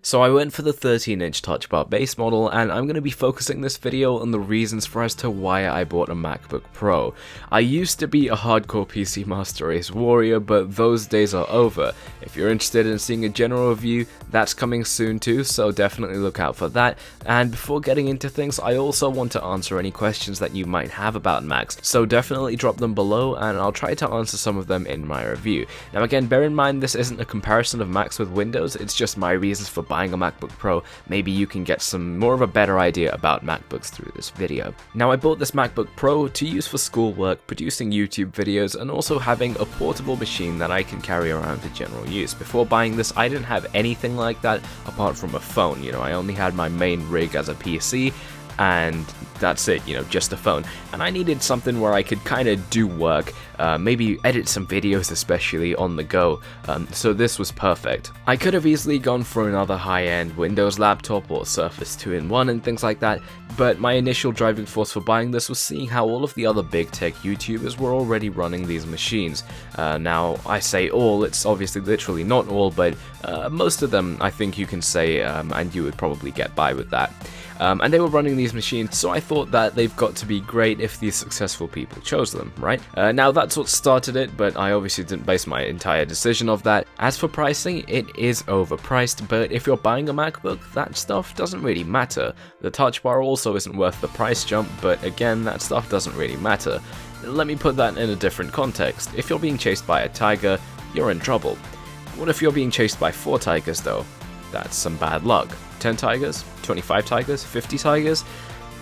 So I went for the 13-inch Touch Bar base model, and I'm going to be focusing this video on the reasons for as to why I bought a MacBook Pro. I used to be a hardcore PC Master Race warrior, but those days are over. If you're interested in seeing a general review, that's coming soon too, so definitely look out for that. And before getting into things, I also want to answer any questions that you might have about Macs, so definitely drop them below and I'll try to answer some of them in my review. Now again, bear in mind this isn't a comparison of Macs with Windows, it's just my reasons for buying a MacBook Pro. Maybe you can get some more of a better idea about MacBooks through this video. Now I bought this MacBook Pro to use for schoolwork, producing YouTube videos, and also having a portable machine that I can carry around for general use. Before buying this, I didn't have anything like that apart from a phone. I only had my main rig as a PC, and that's it, just a phone. And I needed something where I could kind of do work, maybe edit some videos especially on the go, so this was perfect. I could have easily gone for another high-end Windows laptop or Surface 2-in-1 and things like that, but my initial driving force for buying this was seeing how all of the other big tech YouTubers were already running these machines. Now, I say all, it's obviously literally not all, but most of them I think you can say, and you would probably get by with that. And they were running these machines, so I thought that they've got to be great if these successful people chose them, right? Now that's what started it, but I obviously didn't base my entire decision off that. As for pricing, it is overpriced, but if you're buying a MacBook, that stuff doesn't really matter. The Touch Bar also isn't worth the price jump, but again, that stuff doesn't really matter. Let me put that in a different context. If you're being chased by a tiger, you're in trouble. What if you're being chased by 4 tigers though? That's some bad luck. 10 tigers? 25 tigers? 50 tigers?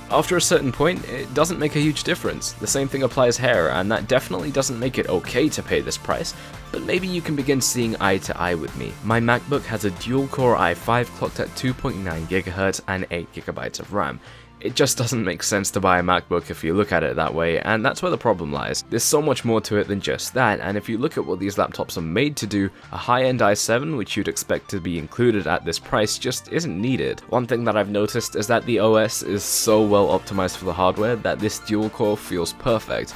After a certain point, it doesn't make a huge difference. The same thing applies here, and that definitely doesn't make it okay to pay this price, but maybe you can begin seeing eye to eye with me. My MacBook has a dual-core i5 clocked at 2.9 GHz and 8 GB of RAM. It just doesn't make sense to buy a MacBook if you look at it that way, and that's where the problem lies. There's so much more to it than just that, and if you look at what these laptops are made to do, a high-end i7, which you'd expect to be included at this price, just isn't needed. One thing that I've noticed is that the OS is so well optimized for the hardware that this dual-core feels perfect.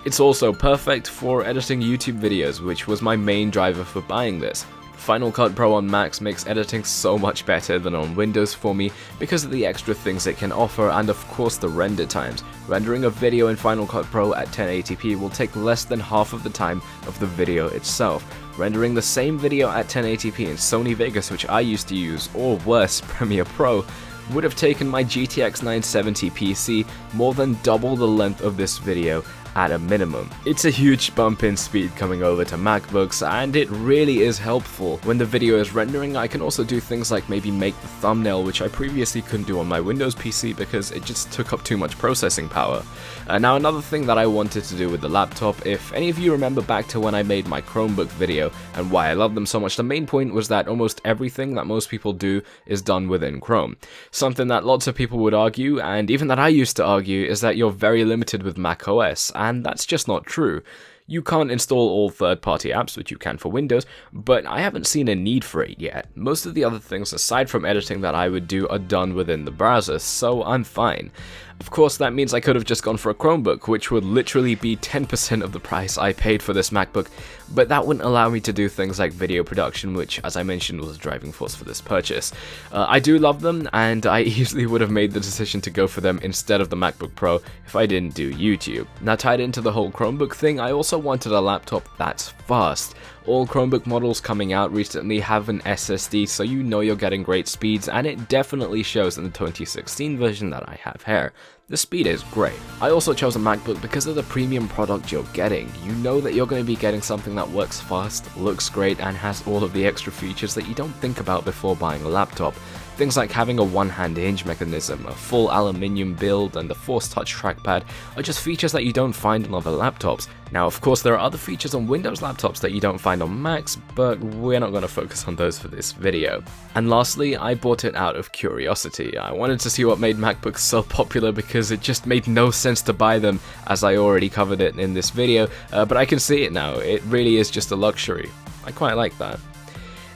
It's also perfect for editing YouTube videos, which was my main driver for buying this. Final Cut Pro on Macs makes editing so much better than on Windows for me because of the extra things it can offer, and of course the render times. Rendering a video in Final Cut Pro at 1080p will take less than half of the time of the video itself. Rendering the same video at 1080p in Sony Vegas, which I used to use, or worse, Premiere Pro, would have taken my GTX 970 PC more than double the length of this video at a minimum. It's a huge bump in speed coming over to MacBooks, and it really is helpful. When the video is rendering, I can also do things like maybe make the thumbnail, which I previously couldn't do on my Windows PC because it just took up too much processing power. Now another thing that I wanted to do with the laptop, if any of you remember back to when I made my Chromebook video and why I love them so much, the main point was that almost everything that most people do is done within Chrome. Something that lots of people would argue, and even that I used to argue, is that you're very limited with macOS, and that's just not true. You can't install all third-party apps, which you can for Windows, but I haven't seen a need for it yet. Most of the other things aside from editing that I would do are done within the browser, so I'm fine. Of course, that means I could have just gone for a Chromebook, which would literally be 10% of the price I paid for this MacBook, but that wouldn't allow me to do things like video production, which, as I mentioned, was a driving force for this purchase. I do love them, and I easily would have made the decision to go for them instead of the MacBook Pro if I didn't do YouTube. Now, tied into the whole Chromebook thing, I also wanted a laptop that's fast. All Chromebook models coming out recently have an SSD, so you know you're getting great speeds, and it definitely shows in the 2016 version that I have here. The speed is great. I also chose a MacBook because of the premium product you're getting. You know that you're going to be getting something that works fast, looks great, and has all of the extra features that you don't think about before buying a laptop. Things like having a one-hand hinge mechanism, a full aluminium build, and the Force Touch trackpad are just features that you don't find on other laptops. Now, of course, there are other features on Windows laptops that you don't find on Macs, but we're not going to focus on those for this video. And lastly, I bought it out of curiosity. I wanted to see what made MacBooks so popular because it just made no sense to buy them, as I already covered it in this video, but I can see it now. It really is just a luxury. I quite like that.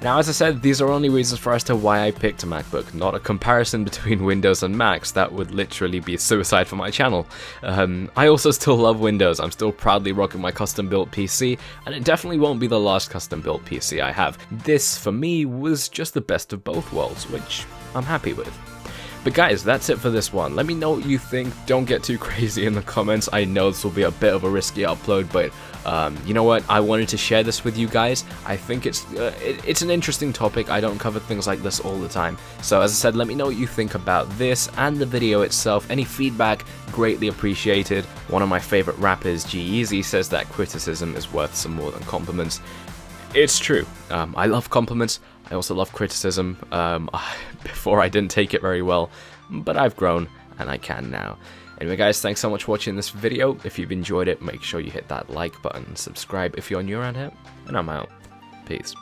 Now, as I said, these are only reasons for as to why I picked a MacBook, not a comparison between Windows and Macs. That would literally be suicide for my channel. I also still love Windows. I'm still proudly rocking my custom-built PC, and it definitely won't be the last custom-built PC I have. This, for me, was just the best of both worlds, which I'm happy with. But guys, that's it for this one. Let me know what you think. Don't get too crazy in the comments. I know this will be a bit of a risky upload, but you know what? I wanted to share this with you guys. I think it's an interesting topic. I don't cover things like this all the time. So as I said, let me know what you think about this and the video itself. Any feedback, greatly appreciated. One of my favorite rappers, G-Eazy, says that criticism is worth some more than compliments. It's true. I love compliments. I also love criticism. Before I didn't take it very well, but I've grown and I can now. Anyway guys, thanks so much for watching this video. If you've enjoyed it, make sure you hit that like button, subscribe if you're new around here, and I'm out. Peace.